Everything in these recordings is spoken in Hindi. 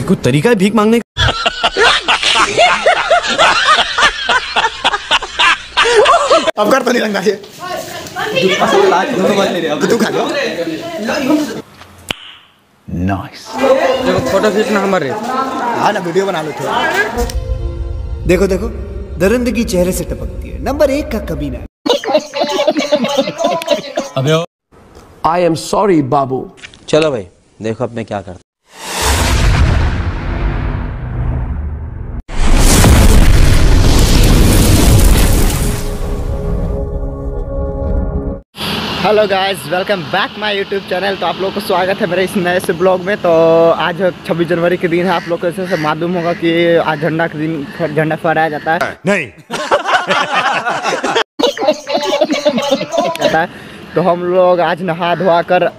कोई तरीका है भीख मांगने का? अब कर तो नहीं रंगा ये तू खा लो। नाइस। देखो फोटो खींचना हमारे। हाँ ना वीडियो बना लो थोड़ा। देखो देखो दरिंदगी चेहरे से टपकती है। नंबर 1 का कभी ना। अबे आई एम सॉरी बाबू। चलो भाई देखो अब मैं क्या करता। Hello guys, welcome back my YouTube channel. तो आप लोगों को स्वागत है मेरे इस नए से ब्लॉग में। तो आज 26 जनवरी के दिन है। आप लोग को ऐसे मालूम होगा कि आज झंडा के दिन झंडा फहराया जाता है। नहीं जाता है। तो हम लोग आज नहा धोआ कर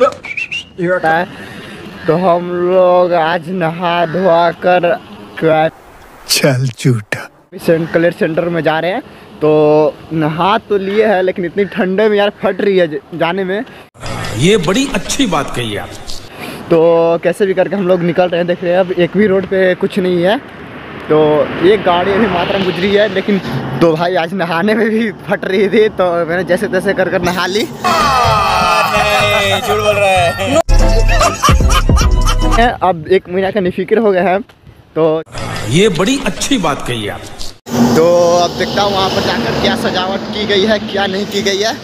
चल झूठा कलर सेंटर में जा रहे हैं। तो नहा तो लिए हैं लेकिन इतनी ठंडे में यार फट रही है जाने में। ये बड़ी अच्छी बात कही आप। तो कैसे भी करके हम लोग निकल रहे हैं। देख रहे हैं अब एक भी रोड पे कुछ नहीं है। तो एक गाड़ी अभी मात्रा में गुजरी है लेकिन दो भाई आज नहाने में भी फट रही थी। तो मैंने जैसे तैसे कर कर नहा ली। झूठ बोल रहा है। अब 1 महीना का निफिक्र हो गया है। तो ये बड़ी अच्छी बात कही आप। तो अब देखता हूँ वहाँ पर जाकर क्या सजावट की गई है क्या नहीं की गई है।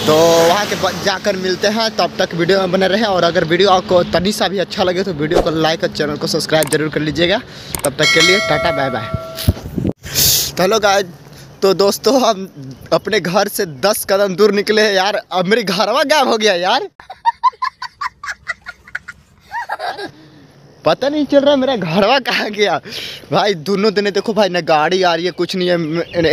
तो वहाँ के जाकर मिलते हैं। तब तक वीडियो में बने रहें। और अगर वीडियो आपको तनी सा भी अच्छा लगे तो वीडियो को लाइक और चैनल को सब्सक्राइब जरूर कर लीजिएगा। तब तक के लिए टाटा बाय बाय। तो हेलो गाइस, तो दोस्तों हम अपने घर से 10 कदम दूर निकले हैं यार। अब मेरी घरवा गायब हो गया यार। पता नहीं चल रहा मेरा घरवा कहाँ गया भाई। दोनों दिन देखो भाई ना गाड़ी आ रही है कुछ नहीं है।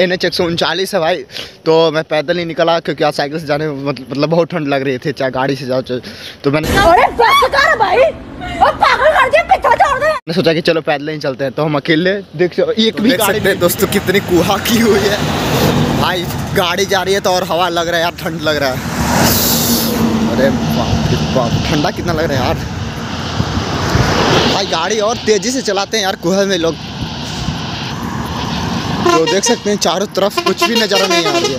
NH 139 है भाई। तो मैं पैदल ही निकला क्योंकि आज साइकिल से जाने में मतलब बहुत ठंड लग रही थी। चाहे गाड़ी से जाओ तो मैंने सोचा कि चलो पैदल ही चलते हैं। तो हम अकेले देख एक भी गाड़ी नहीं। दोस्तों कितनी कुहा की हुई है भाई। गाड़ी जा रही है तो और हवा लग रहा है यार। ठंड लग रहा है। अरे बाप ठंडा कितना लग रहा है यार भाई। गाड़ी और तेजी से चलाते हैं यार कुहा में लोग। तो देख सकते हैं चारों तरफ कुछ भी नज़ारा नहीं आ रही है।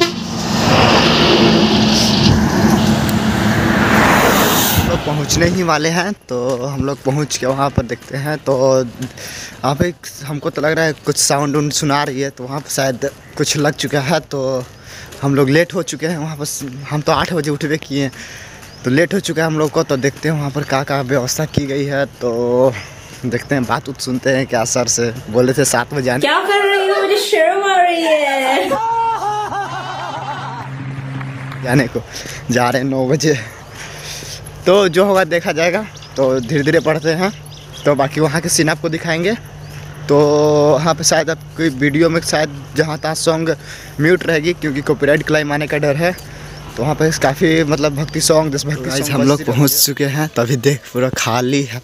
लोग पहुंचने ही वाले हैं। तो हम लोग पहुंच के वहां पर देखते हैं। तो वहाँ पे हमको तो लग रहा है कुछ साउंड उन सुना रही है। तो वहाँ पर शायद कुछ लग चुका है। तो हम लोग लेट हो चुके हैं वहाँ पर। हम तो 8 बजे उठवे किए हैं। तो लेट हो चुका है हम लोग को। तो देखते हैं वहाँ पर क्या व्यवस्था की गई है। तो देखते हैं बात उत सुनते हैं क्या। सर से बोले थे 7 बजे आने। क्या कर रही हो? मुझे शर्म आ रही है। जाने को जा रहे हैं 9 बजे। तो जो होगा देखा जाएगा। तो धीरे धीरे पढ़ते हैं। तो बाकी वहाँ के सीन आपको दिखाएंगे। तो वहाँ पे शायद आपकी वीडियो में शायद जहाँ तहाँ सॉन्ग म्यूट रहेगी क्योंकि कॉपीराइट क्लेम आने का डर है। तो वहाँ पे काफ़ी मतलब भक्ति सॉन्ग देशभक्ति हम लोग पहुँच चुके हैं। तभी देख पूरा खाली है।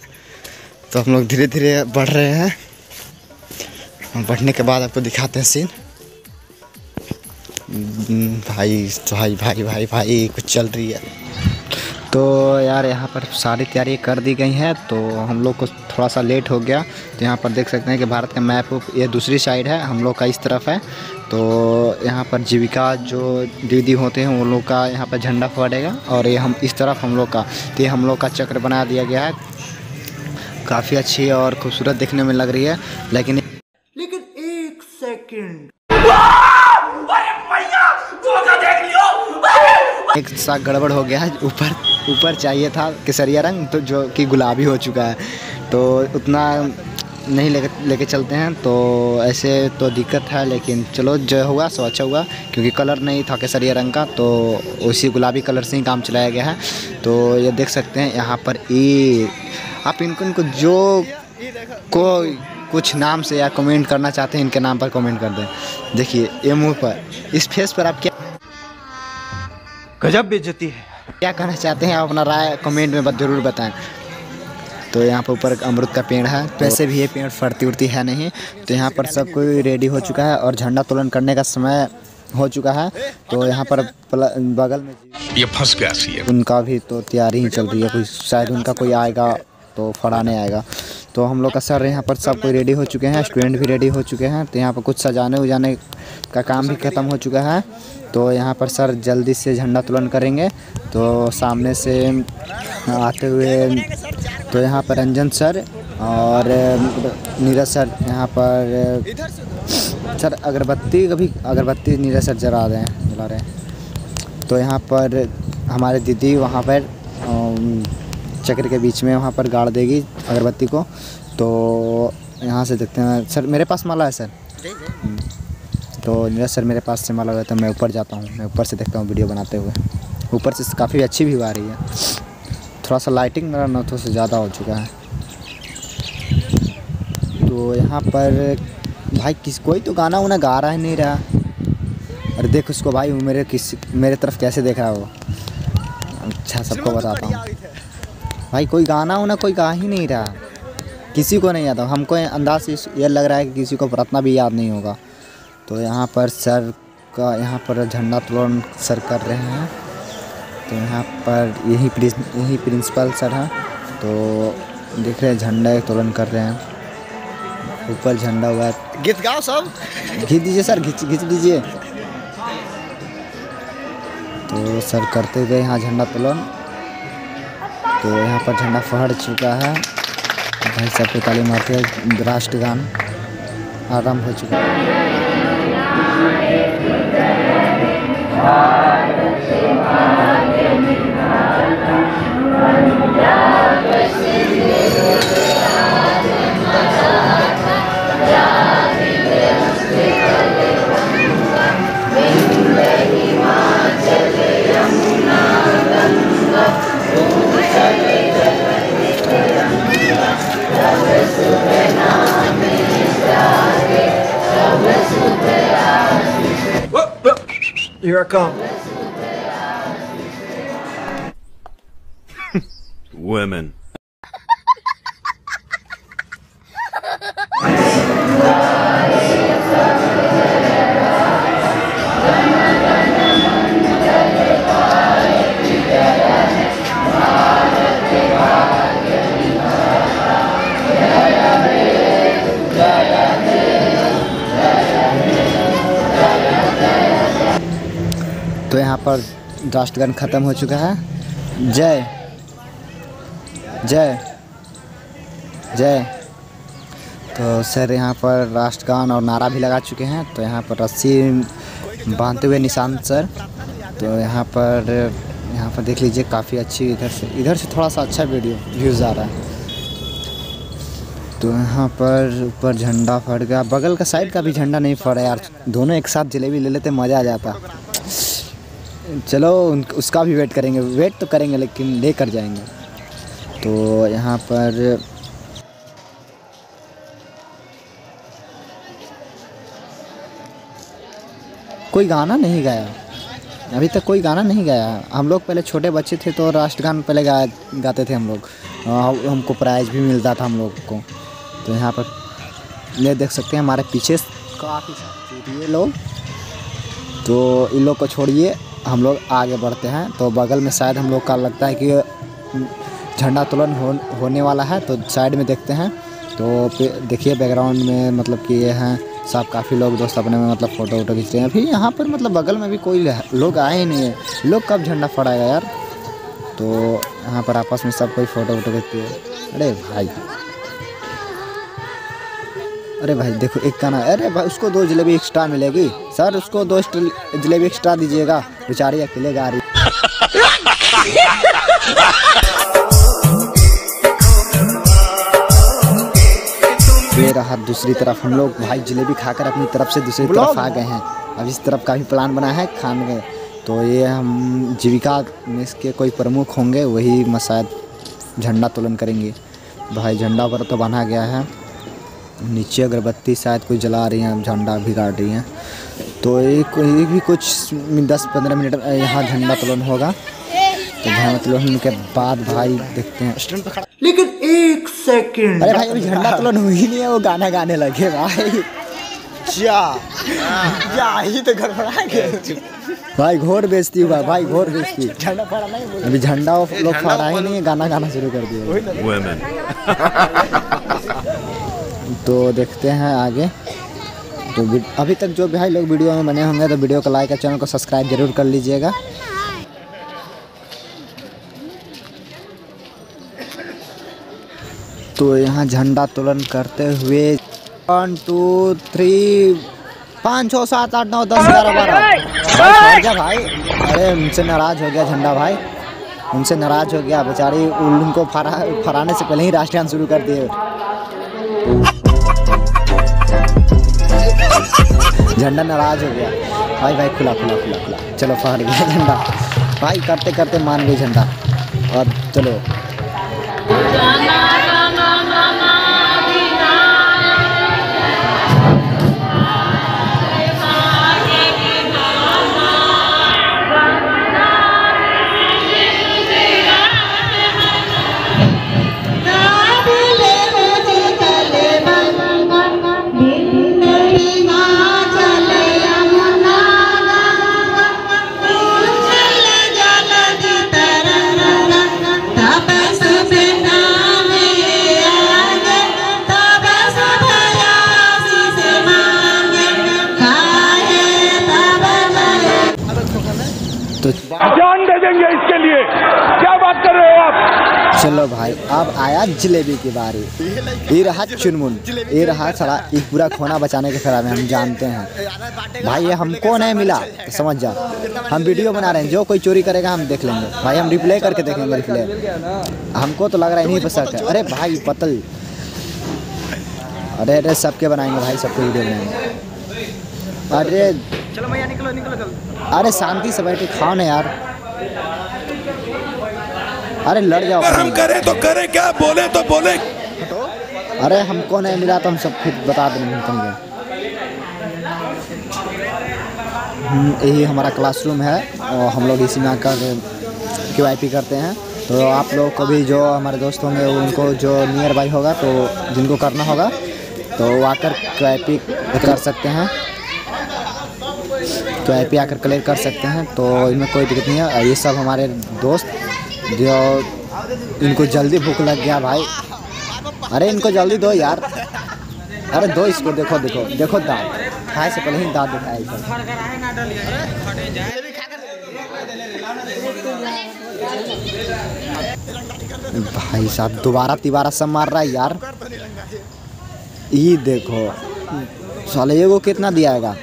तो हम लोग धीरे धीरे बढ़ रहे हैं। हम बढ़ने के बाद आपको दिखाते हैं सीन। भाई भाई भाई भाई भाई कुछ चल रही है। तो यार यहाँ पर सारी तैयारी कर दी गई हैं। तो हम लोग को थोड़ा सा लेट हो गया। तो यहाँ पर देख सकते हैं कि भारत का मैप ये दूसरी साइड है। हम लोग का इस तरफ है। तो यहाँ पर जीविका जो दीदी होते हैं वो लोग का यहाँ पर झंडा फहरेगा। और ये हम इस तरफ हम लोग का। तो ये हम लोग का चक्र बना दिया गया है। काफ़ी अच्छी और खूबसूरत देखने में लग रही है। लेकिन एक सेकंड एक सा गड़बड़ हो गया है। ऊपर चाहिए था केसरिया रंग तो जो कि गुलाबी हो चुका है। तो उतना नहीं लेके चलते हैं। तो ऐसे तो दिक्कत है लेकिन चलो जो हुआ सो अच्छा हुआ क्योंकि कलर नहीं था केसरिया रंग का। तो उसी गुलाबी कलर से ही काम चलाया गया है। तो ये देख सकते हैं यहाँ पर आप इनको जो को कुछ नाम से या कमेंट करना चाहते हैं इनके नाम पर कमेंट कर दें। देखिए ये मुँह पर इस फेस पर आप क्या गजब बेइज्जती है। क्या कहना चाहते हैं आप अपना राय कमेंट में ज़रूर बताएं। तो यहाँ पर ऊपर अमरूद का पेड़ है। वैसे भी ये पेड़ फरती उड़ती है नहीं। तो यहाँ पर सब कोई रेडी हो चुका है और झंडा तोलन करने का समय हो चुका है। तो यहाँ पर बगल में ये फंस गया। उनका भी तो तैयारी ही चल रही है। कोई शायद उनका कोई आएगा तो फड़ाने आएगा। तो हम लोग का सर यहाँ पर सब कोई रेडी हो चुके हैं, स्टूडेंट भी रेडी हो चुके हैं। तो यहाँ पर कुछ सजाने उजाने का काम भी ख़त्म हो चुका है। तो यहाँ पर सर जल्दी से झंडा उत्तोलन करेंगे। तो सामने से आते हुए तो यहाँ पर रंजन सर और नीरज सर यहाँ पर सर अगरबत्ती नीरज सर जला रहे हैं। तो यहाँ पर हमारे दीदी वहाँ पर चक्र के बीच में वहाँ पर गाड़ देगी अगरबत्ती को। तो यहाँ से देखते हैं सर, मेरे पास माला है सर। तो नीरज सर मेरे पास से माला है, तो मैं ऊपर जाता हूँ, मैं ऊपर से देखता हूँ वीडियो बनाते हुए। ऊपर से काफ़ी अच्छी व्यू आ रही है। थोड़ा सा लाइटिंग मेरा नॉर्थों से ज़्यादा हो चुका है। तो यहाँ पर भाई कोई तो गाना वाना गा रहा है नहीं रहा। अरे देख उसको भाई, मेरे तरफ कैसे देख रहा है वो। अच्छा सबको बताता हूँ भाई, कोई गाना वाना कोई गा ही नहीं रहा, किसी को नहीं आता। हमको अंदाज से ये लग रहा है कि किसी को प्रार्थना भी याद नहीं होगा। तो यहाँ पर सर का झंडा उत्तोलन सर कर रहे हैं। तो यहाँ पर यही प्रिंसिपल सर हैं। तो देख रहे हैं झंडा उत्तोलन कर रहे हैं। ऊपर झंडा हुआ है, गीत गाओ सब, खींच दीजिए सर, खींच दीजिए। तो सर करते हुए यहाँ झंडा उत्तोलन। तो यहाँ पर झंडा फहर चुका है। भाई सब पे ताली मारते हैं। राष्ट्रगान आरंभ हो चुका है। Here I come. Women. तो यहाँ पर राष्ट्रगान ख़त्म हो चुका है। जय जय जय। तो सर यहाँ पर राष्ट्रगान और नारा भी लगा चुके हैं। तो यहाँ पर रस्सी बांधते हुए निशांत सर। तो यहाँ पर देख लीजिए, काफ़ी अच्छी इधर से थोड़ा सा अच्छा व्यूज़ आ रहा है। तो यहाँ पर ऊपर झंडा फट गया, बगल का साइड का भी झंडा नहीं फटा यार। दोनों एक साथ जलेबी ले लेते मज़ा आ जाता। चलो उसका भी वेट तो करेंगे लेकिन लेकर जाएंगे। तो यहाँ पर कोई गाना नहीं गाया, अभी तक कोई गाना नहीं गाया। हम लोग पहले छोटे बच्चे थे तो राष्ट्रगान पहले गाते थे हम लोग, हमको प्राइज़ भी मिलता था हम लोग को। तो यहाँ पर ये देख सकते हैं हमारे पीछे काफ़ी ये लोग। तो इन लोग को छोड़िए, हम लोग आगे बढ़ते हैं। तो बगल में शायद हम लोग का लगता है कि झंडा उत्तोलन होने वाला है। तो साइड में देखते हैं। तो देखिए बैकग्राउंड में मतलब कि ये हैं सब काफ़ी लोग दोस्त अपने में मतलब फ़ोटो वोटो खींच रहे हैं। अभी यहाँ पर मतलब बगल में भी कोई लोग आए ही नहीं है। लोग कब झंडा फहराएगा यार। तो यहाँ पर आपस में सब कोई फ़ोटो वोटो खींचते हैं। अरे भाई देखो एक गाना, अरे भाई उसको 2 जलेबी एक्स्ट्रा मिलेगी सर, उसको 2 जलेबी एक्स्ट्रा दीजिएगा, बेचारी अकेले गा रही। ये रहा दूसरी तरफ। हम लोग भाई जलेबी खाकर अपनी तरफ से दूसरी तरफ आ गए हैं। अब इस तरफ का भी प्लान बना है खाने का। तो ये हम जीविका में इसके कोई प्रमुख होंगे, वही शायद झंडा उत्तोलन करेंगे। भाई झंडा पर तो बना गया है, नीचे अगरबत्ती शायद कोई जला रही हैं, झंडा भी गाड़ रही हैं। तो एक भी कुछ 10-15 मिनट यहाँ झंडा उत्तोलन होगा। तो झंडा उत्तोलन के बाद भाई देखते हैं। लेकिन 1 सेकंड, अरे भाई अभी झंडा उत्तोलन हो ही नहीं है, वो गाना गाने लगे भाई। जा ही तो गड़बड़ा गया भाई। घोर बेइज्जती हुआ भाई, घोर बेइज्जती। झंडा फहरा नहीं, अभी झंडा लोग फहरा ही नहीं, गाना शुरू कर दिया। तो देखते हैं आगे। तो अभी तक जो भाई लोग वीडियो में बने होंगे तो वीडियो को लाइक और चैनल को सब्सक्राइब जरूर कर लीजिएगा। तो यहाँ झंडा तोलन करते हुए 1 2 3 5 6 7 8 9 10 11 12 भाई। अरे उनसे नाराज हो गया झंडा भाई, उनसे नाराज हो गया बेचारी। उनको फराने से पहले ही राष्ट्रगान शुरू कर दिए। झंडा नाराज हो गया भाई। खुला। चलो फहर गया झंडा भाई। करते करते मान गई झंडा। और चलो जान दे देंगे इसके लिए, क्या बात कर रहे हो आप। चलो भाई अब आया जलेबी की बारी। ये रहा चुनमुन, ये रहा साला एक पूरा खोना बचाने के फेरा में। हम जानते हैं भाई ये हमको नहीं मिला तो समझ जाओ। हम वीडियो बना रहे हैं, जो कोई चोरी करेगा हम देख लेंगे भाई। हम रिप्ले करके देखेंगे रिप्ले। हमको तो लग रहा है नहीं पसंद है। अरे भाई पतल, अरे सबके बनाएंगे भाई, सबके वीडियो बनाएंगे। अरे चलो भैया निकलो। अरे शांति से बैठे खाओ ना यार। अरे लड़ जाओ। हम करे तो करे, क्या बोले तो बोले। अरे हमको नहीं मिला तो हम सब खुद बता देंगे तुमको। यही हमारा क्लासरूम है और हम लोग इसी में आकर QIP करते हैं। तो आप लोग को भी जो हमारे दोस्त होंगे उनको जो नियर बाई होगा तो जिनको करना होगा तो वो आकर QIP कर सकते हैं। QIP आकर क्लियर कर सकते हैं, तो इनमें कोई दिक्कत नहीं है। ये सब हमारे दोस्त जो इनको जल्दी भूख लग गया भाई। अरे इनको जल्दी दो यार। अरे दो इसको। देखो दांत खाए से पहले ही दांत दिखाए। भाई साहब दोबारा सब मार रहा है यार। ये देखो साले को कितना दियाएगा।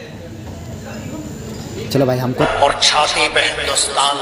चलो भाई हमको और छाती पे हिंदुस्तान